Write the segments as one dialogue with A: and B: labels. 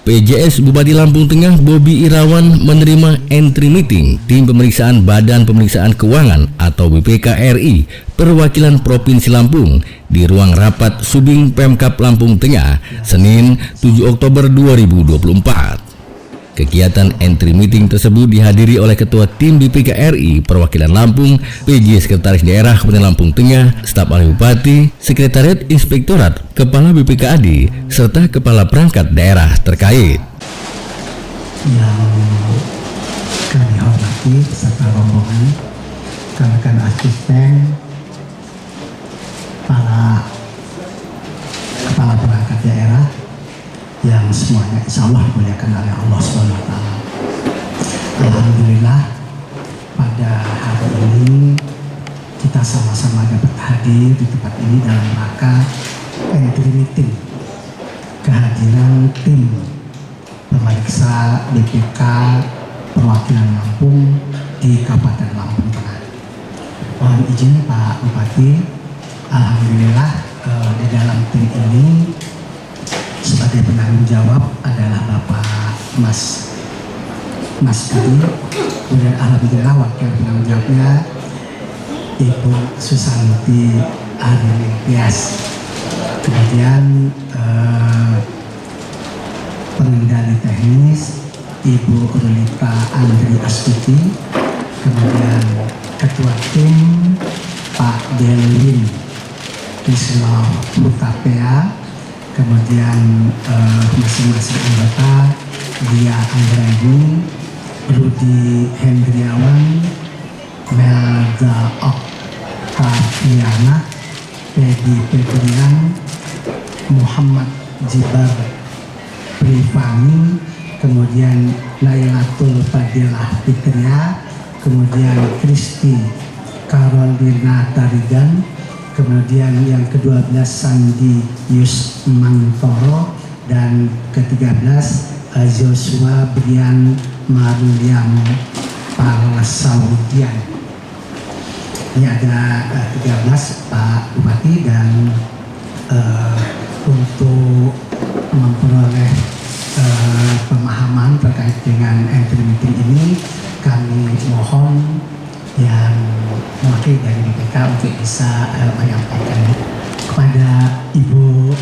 A: PJS Bupati Lampung Tengah Bobi Irawan menerima entry meeting tim pemeriksaan Badan Pemeriksaan Keuangan atau BPK RI perwakilan Provinsi Lampung di ruang rapat Subing Pemkab Lampung Tengah Senin 7 Oktober 2024. Kegiatan entry meeting tersebut dihadiri oleh Ketua Tim BPK RI Perwakilan Lampung, PJ Sekretaris Daerah Kabupaten Lampung Tengah, Staf Ahli Bupati, Sekretariat Inspektorat, Kepala BPKAD, serta Kepala Perangkat Daerah terkait.
B: Yang kami hormati beserta rombongan, rekan-rekan asisten, para Kepala Perangkat Daerah, yang semuanya insya Allah dimuliakan oleh Allah SWT. Alhamdulillah pada hari ini kita sama-sama dapat hadir di tempat ini dalam rangka entry meeting kehadiran tim pemeriksa BPK perwakilan Lampung di Kabupaten Lampung Tengah. Mohon izin Pak Bupati, alhamdulillah di dalam tim ini sebagai penanggung jawab adalah Bapak Mas Budi, kemudian alhamdulillah wakil penanggung jawabnya Ibu Susanti Arinias, kemudian pengendali teknis Ibu Rulita Andri Astuti, kemudian Ketua Tim Pak Delwin Kisma Hutapea, kemudian masing-masing anggota Dia Anggraini, Rudi Hendriawan, Melda Oktaviana, Pedi Petrian, Muhammad Jibar Privani, kemudian Lailatul Fadilah Fitria, kemudian Kristi Carolina Tarigan, kemudian yang ke-12 Sandi Yusmantoro, dan ke-13 Joshua Brian Maruliam Palasaudian. Ini ada 13 Pak Bupati, dan untuk memperoleh pemahaman terkait dengan entry meeting ini, kami mohon yang mewakili dari BPK untuk bisa menyampaikan kepada Ibu.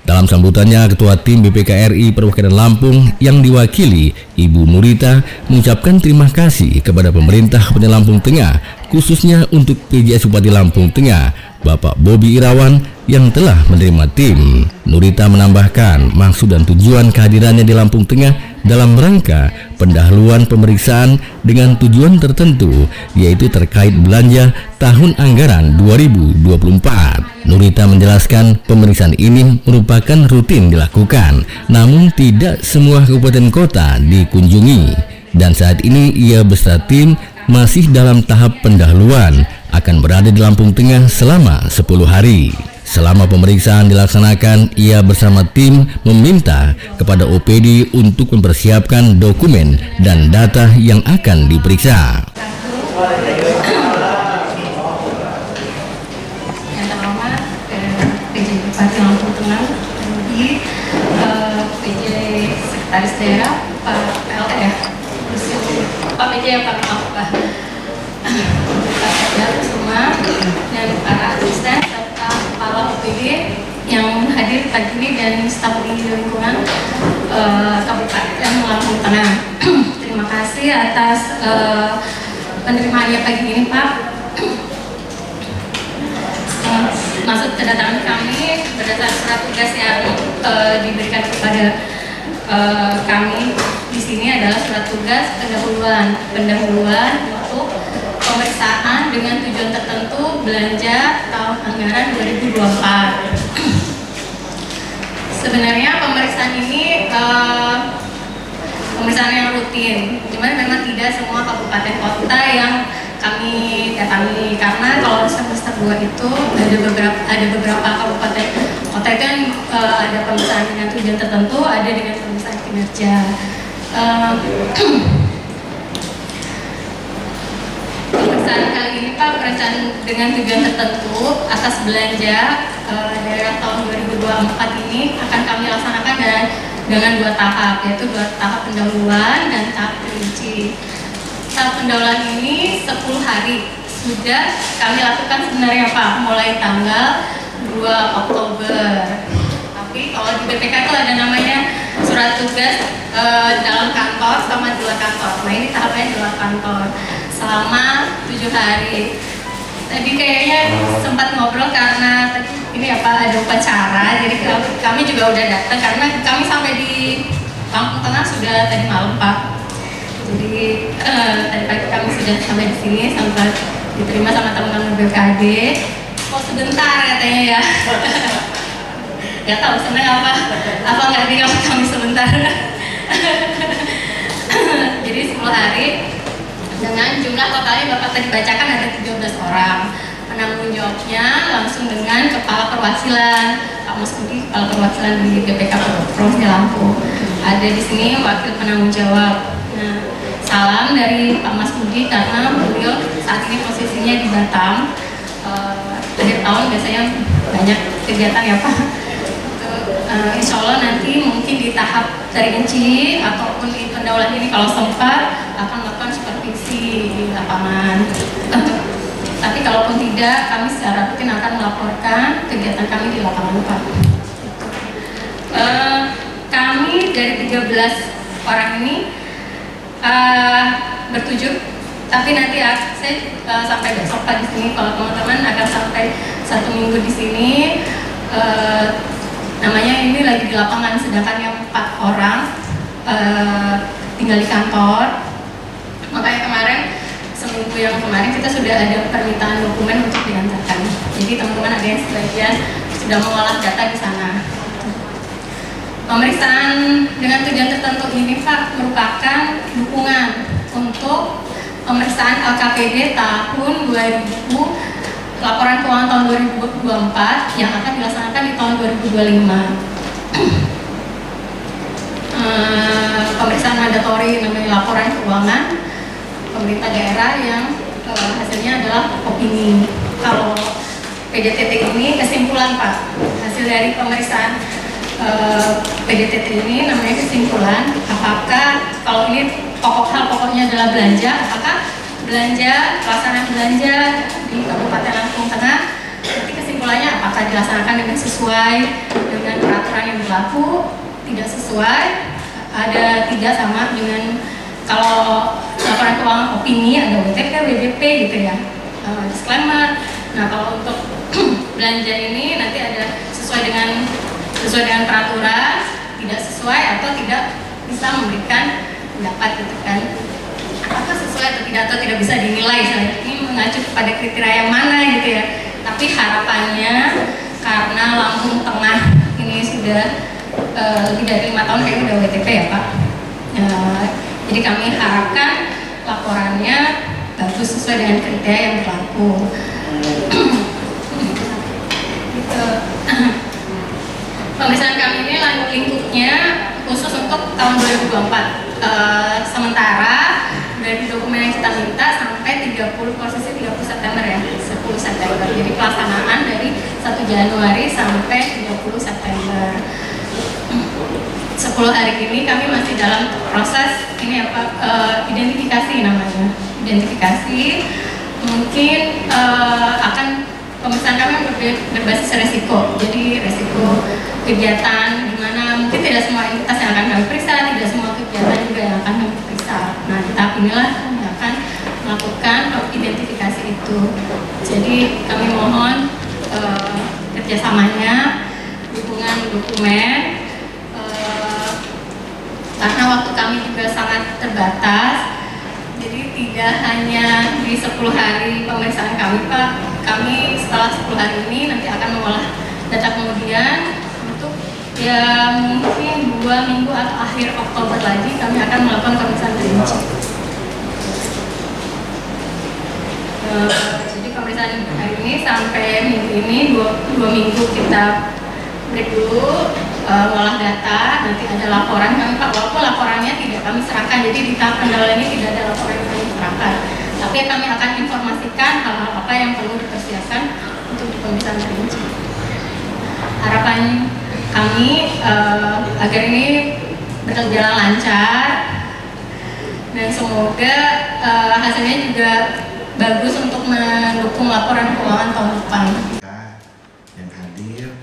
A: Dalam sambutannya, Ketua Tim BPK RI Perwakilan Lampung yang diwakili Ibu Nurita mengucapkan terima kasih kepada pemerintah Kabupaten Lampung Tengah, khususnya untuk PJS Bupati Lampung Tengah, Bapak Bobi Irawan yang telah menerima tim. Nurita menambahkan maksud dan tujuan kehadirannya di Lampung Tengah dalam rangka pendahuluan pemeriksaan dengan tujuan tertentu, yaitu terkait belanja tahun anggaran 2024. Nurita menjelaskan pemeriksaan ini merupakan rutin dilakukan, namun tidak semua kabupaten kota dikunjungi, dan saat ini ia beserta tim masih dalam tahap pendahuluan, akan berada di Lampung Tengah selama 10 hari. Selama pemeriksaan dilaksanakan, ia bersama tim meminta kepada OPD untuk mempersiapkan dokumen dan data yang akan diperiksa.
C: Yang terhormat PJ Bupati Lampung Tengah, PJ Sekretaris Daerah, Pak PLTF, Pak PJ yang Pak maaf Pak semua, dan para asisten serta kepala OPD yang hadir pagi ini, dan staf di lingkungan Kabupaten Lampung Tengah. Terima kasih atas penerimaannya pagi ini, Pak. Maksud kedatangan kami berdasarkan surat tugas yang diberikan kepada kami di sini adalah surat tugas pendahuluan untuk pemeriksaan dengan tujuan tertentu belanja tahun anggaran 2024. Sebenarnya pemeriksaan ini pemeriksaan yang rutin, cuman memang tidak semua kabupaten kota yang kami datangi, karena kalau semester 2 itu ada beberapa kabupaten kota kan ada pemeriksaan dengan tujuan tertentu, ada dengan pemeriksaan kinerja. Pemeriksaan kali ini Pak, pemeriksaan dengan tujuan tertentu atas belanja daerah tahun 2024 ini akan kami laksanakan dengan 2 tahap, yaitu 2 tahap pendahuluan dan tahap perinci. Tahap pendahuluan ini 10 hari sudah kami lakukan sebenarnya Pak, mulai tanggal 2 Oktober. Tapi kalau di BPK itu ada namanya surat tugas dalam kantor sama di luar kantor. Nah ini tahapnya di luar kantor selama 7 hari. Tadi kayaknya sempat ngobrol karena ini apa ada upacara, jadi kami juga udah datang karena kami sampai di Lampung Tengah sudah tadi malam Pak. Jadi tadi pagi kami sudah sampai di sini, sampai diterima sama teman-teman BKD. Oh sebentar katanya ya. Gak tahu senang apa nggak di kalau kami sebentar. Jadi 10 hari dengan jumlah totalnya Bapak tadi bacakan ada 13 orang. Penanggung jawabnya langsung dengan Kepala Perwakilan Pak Mas Budi, Kepala Perwakilan di BPK Provinsi Lampung. Ada di sini wakil penanggung jawab. Nah, salam dari Pak Mas Budi karena beliau saat ini posisinya di Batam. Akhir tahun biasanya banyak kegiatan ya Pak. Insya Allah nanti mungkin di tahap terinci ataupun di pendahuluan ini kalau sempat akan melakukan supervisi di lapangan. Tapi kalaupun tidak, kami secara rutin akan melaporkan kegiatan kami di lapangan Pak. Kami dari 13 orang ini bertujuh, tapi nanti saya sampai besok Pak di sini. Kalau teman-teman akan sampai 1 minggu di sini. Namanya ini lagi di lapangan, sedangkan yang 4 orang tinggal di kantor. Makanya kemarin, seminggu yang kemarin kita sudah ada permintaan dokumen untuk diantarkan. Jadi teman-teman ada yang sebagian sudah mengolah data di sana. Pemeriksaan dengan tujuan tertentu ini Pak merupakan dukungan untuk pemeriksaan LKPD tahun 2000. Laporan keuangan tahun 2024 yang akan dilaksanakan di tahun 2025. Pemeriksaan mandatori namanya laporan keuangan pemerintah daerah yang hasilnya adalah opini. Kalau PDTT ini kesimpulan Pak, hasil dari pemeriksaan PDTT ini namanya kesimpulan apakah kalau ini pokoknya adalah belanja, apakah belanja, pelaksanaan belanja di Kabupaten Lampung Tengah nanti kesimpulannya apakah dilaksanakan dengan sesuai dengan peraturan yang berlaku, tidak sesuai, ada tidak sama dengan kalau laporan keuangan opini ada WTP, WDP gitu ya, disclaimer. Nah kalau untuk belanja ini nanti ada sesuai dengan peraturan, tidak sesuai atau tidak bisa memberikan pendapat gitu kan. Apakah sesuai atau tidak bisa dinilai, ini mengacu pada kriteria yang mana gitu ya. Tapi harapannya karena Lampung Tengah ini sudah lebih dari 5 tahun kayak udah WTP ya Pak. Jadi kami harapkan laporannya bagus sesuai dengan kriteria yang berlaku. Pemeriksaan kami ini lingkupnya khusus untuk tahun 2024. Sementara dari dokumen yang kita minta sampai 30 September ya, 10 September. Jadi pelaksanaan dari 1 Januari sampai 30 September. 10 hari ini kami masih dalam proses ini apa identifikasi namanya. Identifikasi mungkin akan pemeriksaan kami berbasis resiko. Jadi resiko kegiatan di mana mungkin tidak semua entitas yang akan kami periksa, tidak semua kegiatan juga yang akan kami periksa. Nah, di tahap inilah kami akan melakukan identifikasi itu. Jadi kami mohon kerjasamanya, dukungan dokumen, karena waktu kami juga sangat terbatas. Jadi tidak hanya di 10 hari pemeriksaan kami Pak, kami setelah 10 hari ini nanti akan mengolah data kemudian untuk ya mungkin 2 minggu atau akhir Oktober lagi kami akan melakukan pemeriksaan perinci. Jadi pemeriksaan hari ini sampai minggu ini 2 minggu kita break dulu, mengolah data, nanti ada laporan kami Pak, walaupun laporannya tidak kami serahkan, jadi di tahap pendahuluan ini tidak ada laporan yang kami serahkan, tapi kami akan informasikan hal-hal apa yang perlu dipersiapkan untuk pemeriksaan perinci. harapan kami agar ini berjalan lancar dan semoga hasilnya juga bagus untuk mendukung laporan keuangan tahun depan.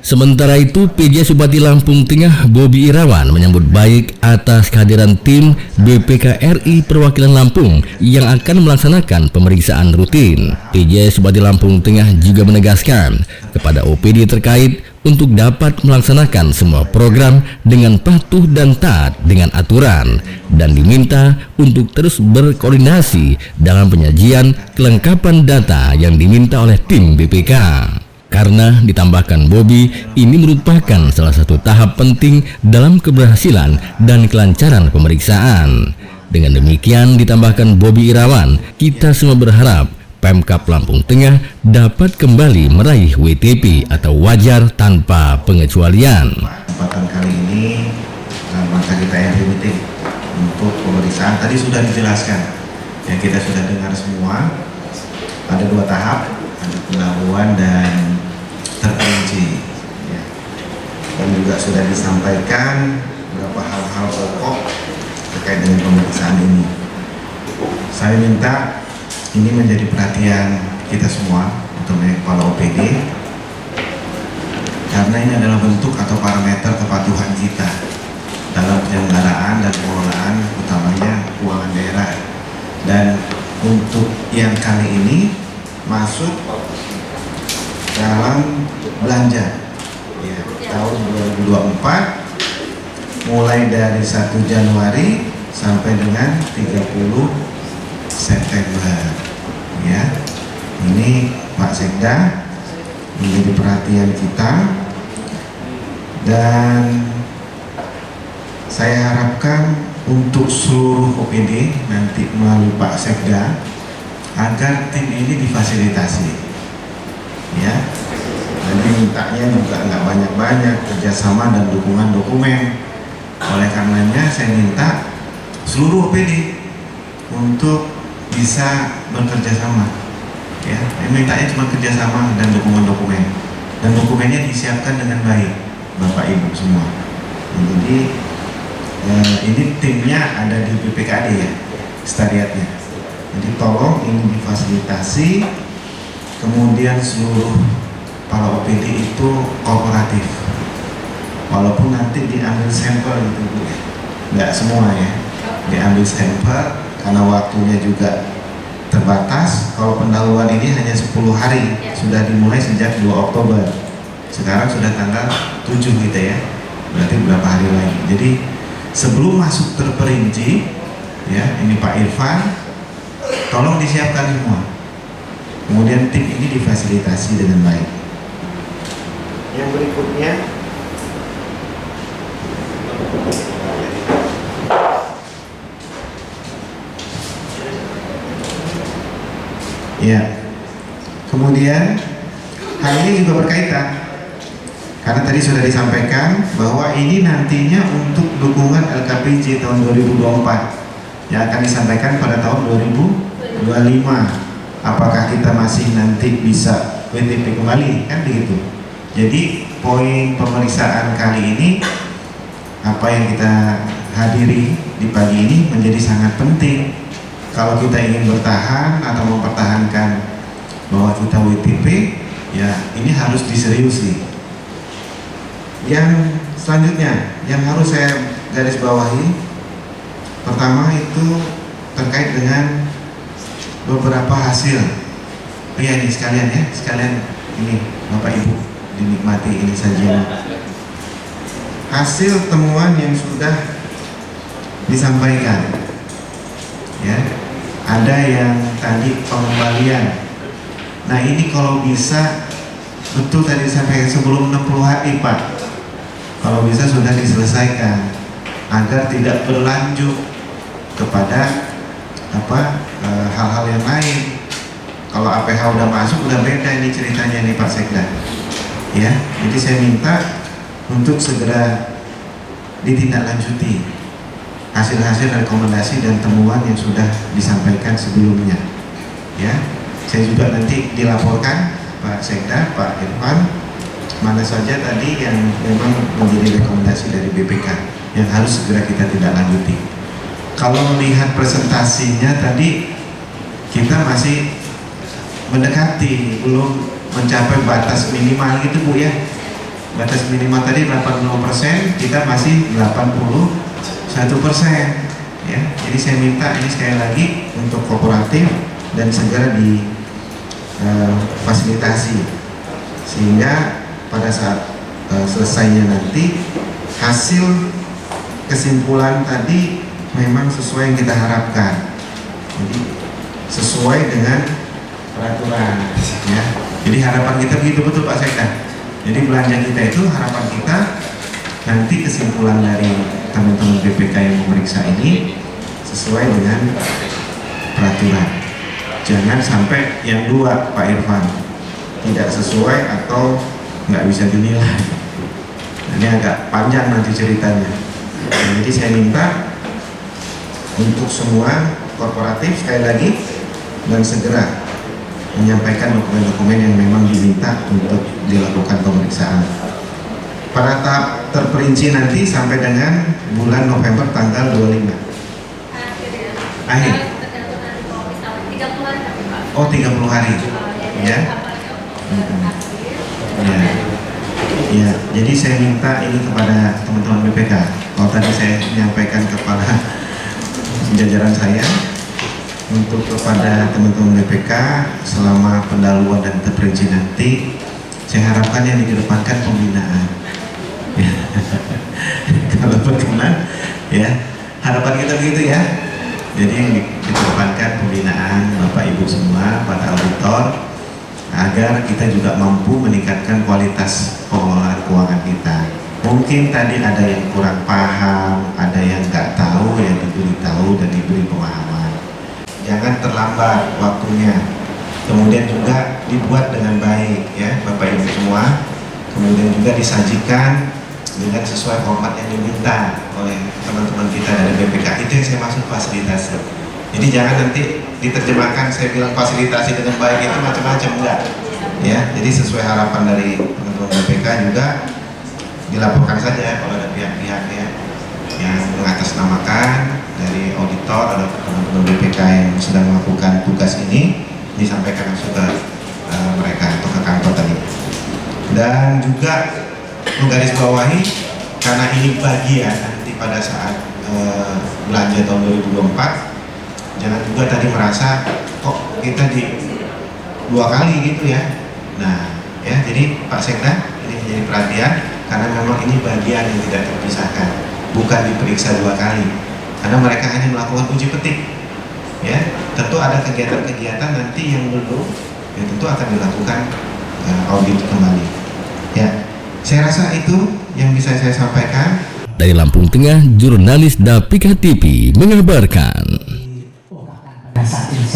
A: Sementara itu, PJ Bupati Lampung Tengah Bobi Irawan menyambut baik atas kehadiran tim BPK RI Perwakilan Lampung yang akan melaksanakan pemeriksaan rutin. PJ Bupati Lampung Tengah juga menegaskan kepada OPD terkait untuk dapat melaksanakan semua program dengan patuh dan taat dengan aturan dan diminta untuk terus berkoordinasi dalam penyajian kelengkapan data yang diminta oleh tim BPK. Karena ditambahkan Bobi, ini merupakan salah satu tahap penting dalam keberhasilan dan kelancaran pemeriksaan. Dengan demikian ditambahkan Bobi Irawan, kita semua berharap Pemkab Lampung Tengah dapat kembali meraih WTP atau wajar tanpa pengecualian.
D: Kesempatan kali ini maka kita yang meeting untuk pemeriksaan tadi sudah dijelaskan. Ya, kita sudah dengar semua. Ada 2 tahap, ada pendahuluan dan terperinci. Ya. Dan juga sudah disampaikan beberapa hal-hal pokok terkait dengan pemeriksaan ini. Saya minta ini menjadi perhatian kita semua untuk kepala OPD, karena ini adalah bentuk atau parameter kepatuhan kita dalam penyelenggaraan dan pengelolaan utamanya keuangan daerah. Dan untuk yang kali ini masuk dalam belanja ya, tahun 2024 mulai dari 1 Januari sampai dengan 30 September ya. Ini Pak Sekda menjadi perhatian kita, dan saya harapkan untuk seluruh OPD nanti melalui Pak Sekda agar tim ini difasilitasi ya. Nanti mintanya juga nggak banyak-banyak, kerjasama dan dukungan dokumen. Oleh karenanya saya minta seluruh OPD untuk bisa bekerja sama ya. Mintanya cuma kerjasama dan dukungan dokumen, dan dokumennya disiapkan dengan baik Bapak Ibu semua. Jadi ini timnya ada di BPKD ya, sekretariatnya. Jadi tolong ini difasilitasi, kemudian seluruh para OPD itu kooperatif, walaupun nanti diambil sampel gitu Bu, nggak semua ya, diambil sampel karena waktunya juga terbatas. Kalau pendahuluan ini hanya 10 hari, sudah dimulai sejak 2 Oktober, sekarang sudah tanggal 7 kita ya, berarti berapa hari lagi. Jadi sebelum masuk terperinci ya, ini Pak Irfan tolong disiapkan semua, kemudian tim ini difasilitasi dengan baik. Yang berikutnya ya, kemudian hal ini juga berkaitan karena tadi sudah disampaikan bahwa ini nantinya untuk dukungan LKPJ tahun 2024 yang akan disampaikan pada tahun 2025. Apakah kita masih nanti bisa WTP kembali, kan begitu. Jadi poin pemeriksaan kali ini, apa yang kita hadiri di pagi ini menjadi sangat penting. Kalau kita ingin bertahan atau mempertahankan bahwa kita WTP, ya ini harus diseriusi. Yang selanjutnya yang harus saya garis bawahi, pertama itu terkait dengan beberapa hasil. Iya nih sekalian ya, sekalian ini Bapak Ibu dinikmati ini sajian. Hasil temuan yang sudah disampaikan ya, ada yang tadi pengembalian. Nah ini kalau bisa betul tadi disampaikan sebelum 60 hari Pak, kalau bisa sudah diselesaikan agar tidak berlanjut kepada hal-hal yang lain. Kalau APH udah masuk udah beda ini ceritanya nih Pak Sekda ya. Jadi saya minta untuk segera ditindaklanjuti hasil-hasil rekomendasi dan temuan yang sudah disampaikan sebelumnya ya. Saya juga nanti dilaporkan Pak Sekda, Pak Irfan, mana saja tadi yang memang menjadi rekomendasi dari BPK yang harus segera kita tidak lanjuti. Kalau melihat presentasinya tadi kita masih mendekati, belum mencapai batas minimal gitu Bu ya. Batas minimal tadi 80%, kita masih 81%. Ya, jadi saya minta ini sekali lagi untuk kooperatif dan segera difasilitasi sehingga pada saat selesainya nanti hasil kesimpulan tadi memang sesuai yang kita harapkan. Jadi sesuai dengan peraturan ya. Jadi harapan kita begitu betul Pak Sekda. Jadi belanja kita itu harapan kita nanti kesimpulan dari teman-teman BPK yang memeriksa ini sesuai dengan peraturan. Jangan sampai yang dua Pak Irfan tidak sesuai atau nggak bisa dinilai. Ini agak panjang nanti ceritanya. Jadi saya minta untuk semua korporatif sekali lagi dan segera menyampaikan dokumen-dokumen yang memang diminta untuk dilakukan pemeriksaan. Pada tahap terperinci nanti sampai dengan bulan November tanggal 25. Akhir. Oh 30 hari. Ya. Ya. Ya. Jadi saya minta ini kepada teman-teman BPK. Kalau tadi saya menyampaikan kepada jajaran saya, untuk kepada teman-teman BPK selama pendahuluan dan terperinci nanti, saya harapkan yang dikedepankan pembinaan. Kalau berkenan, ya harapan kita begitu ya. Jadi yang dikedepankan pembinaan Bapak Ibu semua, para auditor, agar kita juga mampu meningkatkan kualitas pengelolaan keuangan kita. Mungkin tadi ada yang kurang paham, ada yang nggak tahu, yang diberi tahu dan diberi pemahaman. Jangan terlambat waktunya. Kemudian juga dibuat dengan baik ya Bapak Ibu semua. Kemudian juga disajikan dengan sesuai format yang diminta oleh teman-teman kita dari BPK. Itu yang saya maksud fasilitasi. Jadi jangan nanti diterjemahkan saya bilang fasilitasi dengan baik itu macam-macam, enggak. Ya, jadi sesuai harapan dari teman-teman BPK juga dilaporkan saja kalau ada pihak-pihak yang mengatasnamakan dari auditor atau teman-teman BPK yang sedang melakukan tugas ini, disampaikan langsung ke mereka atau ke kantor tadi. Dan juga menggarisbawahi karena ini bagian nanti pada saat belanja tahun 2024, jangan juga tadi merasa kok kita di dua kali gitu ya. Nah ya, jadi Pak Sekda ini menjadi perhatian karena memang ini bagian yang tidak terpisahkan, bukan diperiksa dua kali karena mereka hanya melakukan uji petik ya. Tentu ada kegiatan-kegiatan nanti yang belum ya, tentu akan dilakukan audit kembali ya. Saya rasa itu yang bisa saya sampaikan.
A: Dari Lampung Tengah, jurnalis Dapika TV mengabarkan.
B: Pada saat ini